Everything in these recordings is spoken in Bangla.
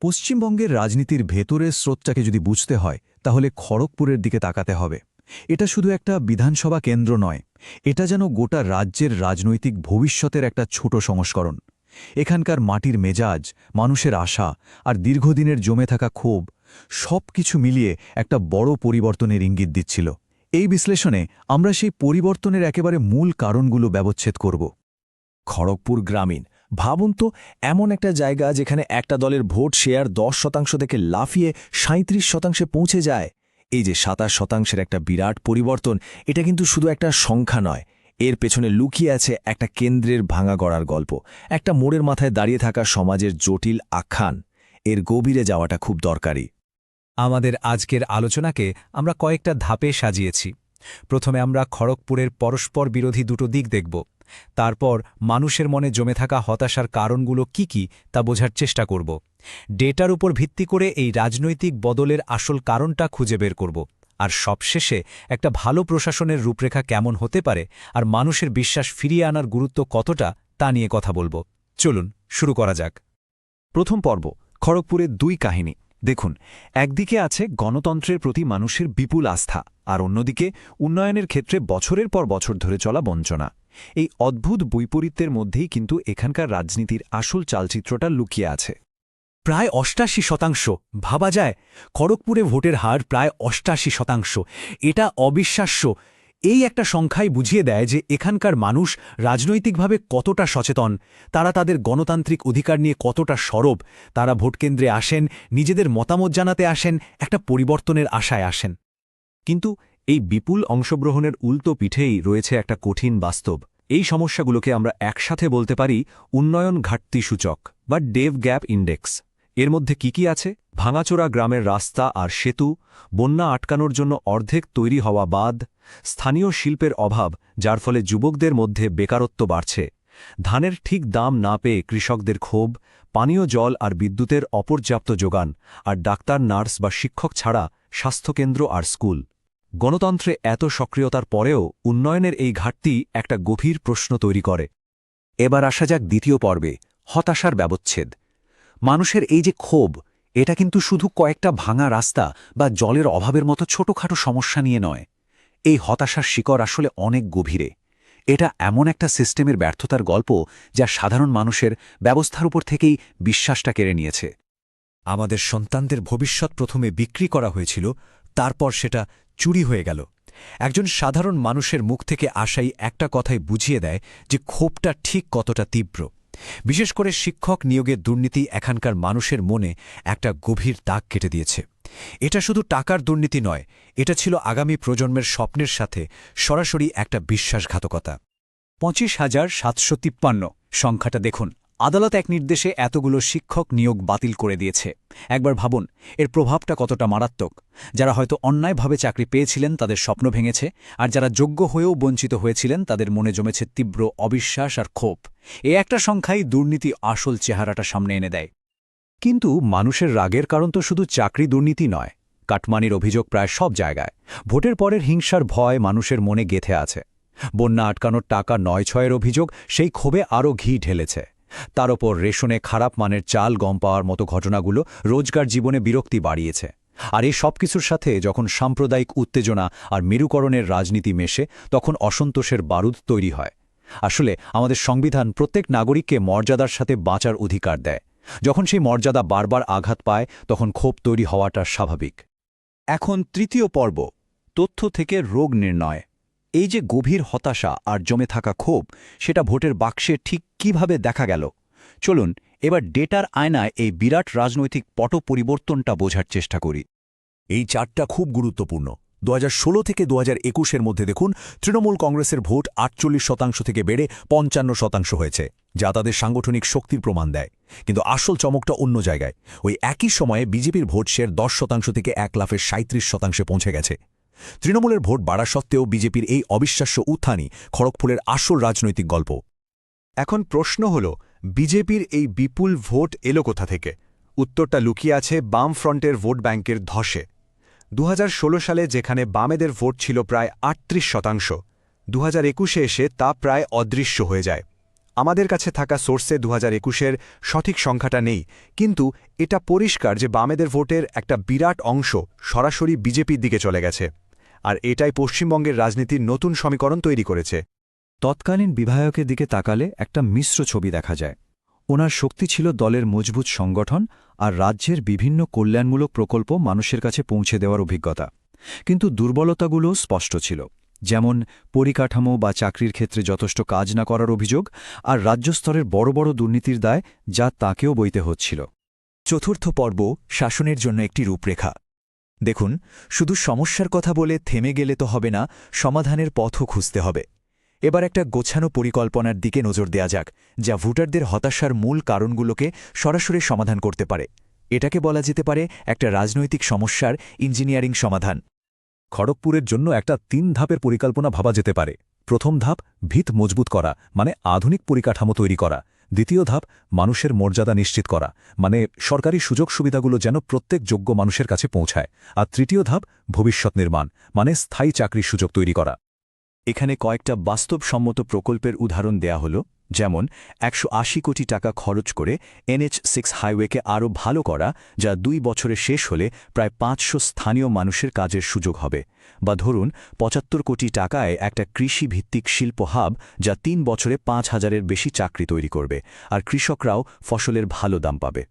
পশ্চিমবঙ্গের রাজনীতির ভেতরের স্রোতটাকে যদি বুঝতে হয় তাহলে খড়গপুরের দিকে তাকাতে হবে। এটা শুধু একটা বিধানসভা কেন্দ্র নয়, এটা যেন গোটা রাজ্যের রাজনৈতিক ভবিষ্যতের একটা ছোট সংস্করণ। এখানকার মাটির মেজাজ, মানুষের আশা আর দীর্ঘদিনের জমে থাকা ক্ষোভ সব কিছু মিলিয়ে একটা বড় পরিবর্তনের ইঙ্গিত দিচ্ছিল। এই বিশ্লেষণে আমরা সেই পরিবর্তনের একেবারে মূল কারণগুলো ব্যবচ্ছেদ করব। খড়গপুর গ্রামীণ, ভাবুন তো, এমন একটা জায়গা যেখানে একটা দলের ভোট শেয়ার 10% থেকে লাফিয়ে 37% পৌঁছে যায়। এই যে 27%-এর একটা বিরাট পরিবর্তন, এটা কিন্তু শুধু একটা সংখ্যা নয়, এর পেছনে লুকিয়ে আছে একটা কেন্দ্রের ভাঙা গড়ার গল্প, একটা মোড়ের মাথায় দাঁড়িয়ে থাকা সমাজের জটিল আখ্যান। এর গভীরে যাওয়াটা খুব দরকারি। আমাদের আজকের আলোচনাকে আমরা কয়েকটা ধাপে সাজিয়েছি। প্রথমে আমরা খড়গপুরের পরস্পর বিরোধী দুটো দিক দেখব, তারপর মানুষের মনে জমে থাকা হতাশার কারণগুলো কি কি তা বোঝার চেষ্টা করব। ডেটার উপর ভিত্তি করে এই রাজনৈতিক বদলের আসল কারণটা খুঁজে বের করব, আর সবশেষে একটা ভালো প্রশাসনের রূপরেখা কেমন হতে পারে আর মানুষের বিশ্বাস ফিরিয়ে আনার গুরুত্ব কতটা তা নিয়ে কথা বলব। চলুন শুরু করা যাক। প্রথম পর্ব, খড়গপুরের দুই কাহিনী। দেখুন, একদিকে আছে গণতন্ত্রের প্রতি মানুষের বিপুল আস্থা, আর অন্যদিকে উন্নয়নের ক্ষেত্রে বছরের পর বছর ধরে চলা বঞ্চনা। এই অদ্ভুত বৈপরীত্যের মধ্যেই কিন্তু এখানকার রাজনীতির আসল চালচিত্রটা লুকিয়ে আছে। প্রায় ৮৮%, ভাবা যায়, খড়গপুরে ভোটের হার প্রায় ৮৮%। এটা অবিশ্বাস্য। এই একটা সংখ্যাই বুঝিয়ে দেয় যে এখানকার মানুষ রাজনৈতিকভাবে কতটা সচেতন, তারা তাদের গণতান্ত্রিক অধিকার নিয়ে কতটা সরব। তারা ভোটকেন্দ্রে আসেন, নিজেদের মতামত জানাতে আসেন, একটা পরিবর্তনের আশায় আসেন। কিন্তু এই বিপুল অংশগ্রহণের উল্টো পিঠেই রয়েছে একটা কঠিন বাস্তব। এই সমস্যাগুলোকে আমরা একসাথে বলতে পারি উন্নয়ন ঘাটতি সূচক বা ডেভ গ্যাপ ইন্ডেক্স। এর মধ্যে কি আছে? ভাঙাচোরা গ্রামের রাস্তা আর সেতু, বন্যা আটকানোর জন্য অর্ধেক তৈরি হওয়া বাঁধ, স্থানীয় শিল্পের অভাব যার ফলে যুবকদের মধ্যে বেকারত্ব বাড়ছে, ধানের ঠিক দাম না পেয়ে কৃষকদের ক্ষোভ, পানীয় জল আর বিদ্যুতের অপর্যাপ্ত যোগান, আর ডাক্তার, নার্স বা শিক্ষক ছাড়া স্বাস্থ্যকেন্দ্র আর স্কুল। গণতন্ত্রে এত সক্রিয়তার পরেও উন্নয়নের এই ঘাটতি একটা গভীর প্রশ্ন তৈরি করে। এবার আসা যাক দ্বিতীয় পর্বে, হতাশার ব্যবচ্ছেদ। মানুষের এই যে ক্ষোভ, এটা কিন্তু শুধু কয়েকটা ভাঙা রাস্তা বা জলের অভাবের মতো ছোটখাটো সমস্যা নিয়ে নয়। এই হতাশার শিকড় আসলে অনেক গভীরে। এটা এমন একটা সিস্টেমের ব্যর্থতার গল্প যা সাধারণ মানুষের ব্যবস্থার উপর থেকেই বিশ্বাসটা কেড়ে নিয়েছে। আমাদের সন্তানদের ভবিষ্যৎ প্রথমে বিক্রি করা হয়েছিল, তারপর সেটা চুরি হয়ে গেল। একজন সাধারণ মানুষের মুখ থেকে আসাই একটা কথাই বুঝিয়ে দেয় যে ক্ষোভটা ঠিক কতটা তীব্র। বিশেষ করে শিক্ষক নিয়োগের দুর্নীতি এখানকার মানুষের মনে একটা গভীর দাগ কেটে দিয়েছে। এটা শুধু টাকার দুর্নীতি নয়, এটা ছিল আগামী প্রজন্মের স্বপ্নের সাথে সরাসরি একটা বিশ্বাসঘাতকতা। ২৫,৭৫৩ সংখ্যাটা দেখুন। আদালত এক নির্দেশে এতগুলো শিক্ষক নিয়োগ বাতিল করে দিয়েছে। একবার ভাবুন এর প্রভাবটা কতটা মারাত্মক। যারা হয়তো অন্যায়ভাবে চাকরি পেয়েছিলেন তাদের স্বপ্ন ভেঙেছে, আর যারা যোগ্য হয়েও বঞ্চিত হয়েছিলেন তাদের মনে জমেছে তীব্র অবিশ্বাস আর ক্ষোভ। এ একটা সংখ্যাই দুর্নীতি আসল চেহারাটা সামনে এনে দেয়। কিন্তু মানুষের রাগের কারণ তো শুধু চাকরি দুর্নীতি নয়। কাটমানির অভিযোগ প্রায় সব জায়গায়। ভোটের পরের হিংসার ভয় মানুষের মনে গেঁথে আছে। বন্যা আটকানোর টাকা ৯-৬-এর অভিযোগ সেই ক্ষোভে আরও ঘি ঢেলেছে। তার ওপর রেশনে খারাপ মানের চাল গম পাওয়ার মতো ঘটনাগুলো রোজগার জীবনে বিরক্তি বাড়িয়েছে। আর এই সব কিছুর সাথে যখন সাম্প্রদায়িক উত্তেজনা আর মেরুকরণের রাজনীতি মেশে, তখন অসন্তোষের বারুদ তৈরি হয়। আসলে আমাদের সংবিধান প্রত্যেক নাগরিককে মর্যাদার সাথে বাঁচার অধিকার দেয়। যখন সেই মর্যাদা বারবার আঘাত পায়, তখন ক্ষোভ তৈরি হওয়াটা স্বাভাবিক। এখন তৃতীয় পর্ব, তথ্য থেকে রোগ নির্ণয়। এই যে গভীর হতাশা আর জমে থাকা ক্ষোভ, সেটা ভোটের বাক্সে ঠিক কিভাবে দেখা গেল? চলুন এবার ডেটার আয়নায় এই বিরাট রাজনৈতিক পট পরিবর্তনটা বোঝার চেষ্টা করি। এই চার্টটা খুব গুরুত্বপূর্ণ। ২০১৬ থেকে ২০২১-এর মধ্যে দেখুন, তৃণমূল কংগ্রেসের ভোট ৪৮% থেকে বেড়ে ৫৫% হয়েছে, যা তাদের সাংগঠনিক শক্তির প্রমাণ দেয়। কিন্তু আসল চমকটা অন্য জায়গায়। ওই একই সময়ে বিজেপির ভোট শেয়ার ১০% থেকে ১,৩৭,০০০ পৌঁছে গেছে। তৃণমূলের ভোট বাড়া সত্ত্বেও বিজেপির এই অবিশ্বাস্য উত্থানই খড়গপুরের আসল রাজনৈতিক গল্প। এখন প্রশ্ন হল, বিজেপির এই বিপুল ভোট এলো কোথা থেকে? উত্তরটা লুকিয়ে আছে বামফ্রন্টের ভোট ব্যাংকের ধসে। ২০১৬ সালে যেখানে বামেদের ভোট ছিল প্রায় ৩৮%, ২০২১-এ এসে তা প্রায় অদৃশ্য হয়ে যায়। আমাদের কাছে থাকা সোর্সে 2021-এর সঠিক সংখ্যাটা নেই, কিন্তু এটা পরিষ্কার যে বামেদের ভোটের একটা বিরাট অংশ সরাসরি বিজেপির দিকে চলে গেছে, আর এটাই পশ্চিমবঙ্গের রাজনীতির নতুন সমীকরণ তৈরি করেছে। তৎকালীন বিধায়কের দিকে তাকালে একটা মিশ্র ছবি দেখা যায়। ওনার শক্তি ছিল দলের মজবুত সংগঠন আর রাজ্যের বিভিন্ন কল্যাণমূলক প্রকল্প মানুষের কাছে পৌঁছে দেওয়ার অভিজ্ঞতা, কিন্তু দুর্বলতাগুলোও স্পষ্ট ছিল, যেমন পরিকাঠামো বা চাকরির ক্ষেত্রে যথেষ্ট কাজ না করার অভিযোগ আর রাজ্যস্তরের বড় বড় দুর্নীতির দায়, যা তাকেও বইতে হচ্ছিল। চতুর্থ পর্ব, শাসনের জন্য একটি রূপরেখা। দেখুন, শুধু সমস্যার কথা বলে থেমে গেলে তো হবে না, সমাধানের পথও খুঁজতে হবে। এবার একটা গোছানো পরিকল্পনার দিকে নজর দেয়া যাক, যা ভোটারদের হতাশার মূল কারণগুলোকে সরাসরি সমাধান করতে পারে। এটাকে বলা যেতে পারে একটা রাজনৈতিক সমস্যার ইঞ্জিনিয়ারিং সমাধান। খড়গপুরের জন্য একটা 3 ধাপের পরিকল্পনা ভাবা যেতে পারে। প্রথম ধাপ, ভিত মজবুত করা, মানে আধুনিক পরিকাঠামো তৈরি করা। দ্বিতীয় ধাপ, মানুষের মর্যাদা নিশ্চিত করা, মানে সরকারি সুযোগ সুবিধাগুলো যেন প্রত্যেক যোগ্য মানুষের কাছে পৌঁছায়। আর তৃতীয় ধাপ, ভবিষ্যৎ নির্মাণ, মানে স্থায়ী চাকরির সুযোগ তৈরি করা। এখানে কয়েকটা বাস্তবসম্মত প্রকল্পের উদাহরণ দেয়া হলো, যেমন 180 কোটি টাকা খরচ করে NH6 হাইওয়েকে আরও ভালো করা, যা 2 বছরে শেষ হলে প্রায় 500 স্থানীয় মানুষের কাজের সুযোগ হবে, বা ধরুন 75 কোটি টাকায় একটা কৃষিভিত্তিক শিল্প হাব, যা 3 বছরে 5,000-এর বেশি চাকরি তৈরি করবে, আর কৃষকরাও ফসলের ভালো দাম পাবে।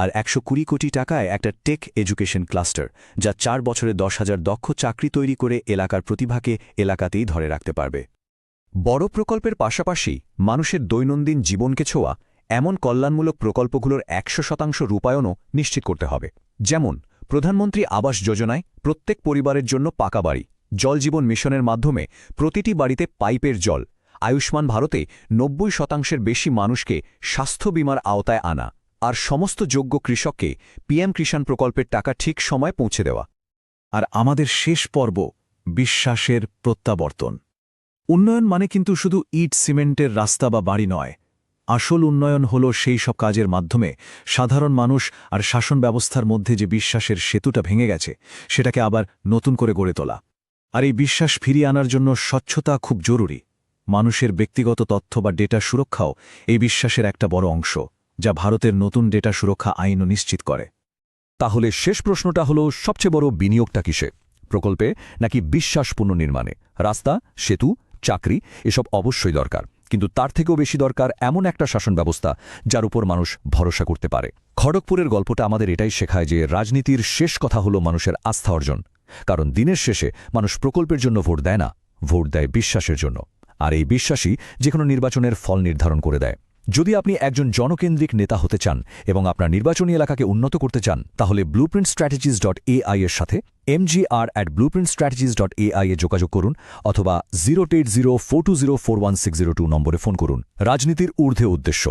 আর 120 কোটি টাকায় একটা টেক এডুকেশন ক্লাস্টার, যা 4 বছরে 10,000 দক্ষ চাকরি তৈরি করে এলাকার প্রতিভাকে এলাকাতেই ধরে রাখতে পারবে। বড় প্রকল্পের পাশাপাশি মানুষের দৈনন্দিন জীবনকে ছোঁয়া এমন কল্যাণমূলক প্রকল্পগুলোর 100% রূপায়ণও নিশ্চিত করতে হবে। যেমন প্রধানমন্ত্রী আবাস যোজনায় প্রত্যেক পরিবারের জন্য পাকা বাড়ি, জল জীবন মিশনের মাধ্যমে প্রতিটি বাড়িতে পাইপের জল, আয়ুষ্মান ভারতে 90%-এর বেশি মানুষকে স্বাস্থ্য বীমার আওতায় আনা, আর সমস্ত যোগ্য কৃষককে PM কিষাণ প্রকল্পের টাকা ঠিক সময় পৌঁছে দেওয়া। আর আমাদের শেষ পর্ব, বিশ্বাসের প্রত্যাবর্তন। উন্নয়ন মানে কিন্তু শুধু ইট সিমেন্টের রাস্তা বা বাড়ি নয়। আসল উন্নয়ন হল সেই সব কাজের মাধ্যমে সাধারণ মানুষ আর শাসন ব্যবস্থার মধ্যে যে বিশ্বাসের সেতুটা ভেঙে গেছে, সেটাকে আবার নতুন করে গড়ে তোলা। আর এই বিশ্বাস ফিরিয়ে আনার জন্য স্বচ্ছতা খুব জরুরি। মানুষের ব্যক্তিগত তথ্য বা ডেটা সুরক্ষাও এই বিশ্বাসের একটা বড় অংশ, যা ভারতের নতুন ডেটা সুরক্ষা আইনও নিশ্চিত করে। তাহলে শেষ প্রশ্নটা হলো, সবচেয়ে বড় বিনিয়োগটা কিসে? প্রকল্পে নাকি বিশ্বাস পুনর্নির্মাণে? রাস্তা, সেতু, চাকরি এসব অবশ্যই দরকার, কিন্তু তার থেকেও বেশি দরকার এমন একটা শাসন ব্যবস্থা যার উপর মানুষ ভরসা করতে পারে। খড়গপুরের গল্পটা আমাদের এটাই শেখায় যে রাজনীতির শেষ কথা হলো মানুষের আস্থা অর্জন, কারণ দিনের শেষে মানুষ প্রকল্পের জন্য ভোট দেয় না, ভোট দেয় বিশ্বাসের জন্য। আর এই বিশ্বাসই যে কোনো নির্বাচনের ফল নির্ধারণ করে দেয়। যদি আপনি একজন জনকেন্দ্রিক নেতা হতে চান এবং আপনার নির্বাচনী এলাকাকে উন্নত করতে চান, তাহলে blueprintstrategies.ai এর সাথে mgr@blueprintstrategies.ai এ যোগাযোগ করুন, অথবা 0804204160 নম্বরে ফোন করুন। রাজনীতির ঊর্ধ্বে উদ্দেশ্য।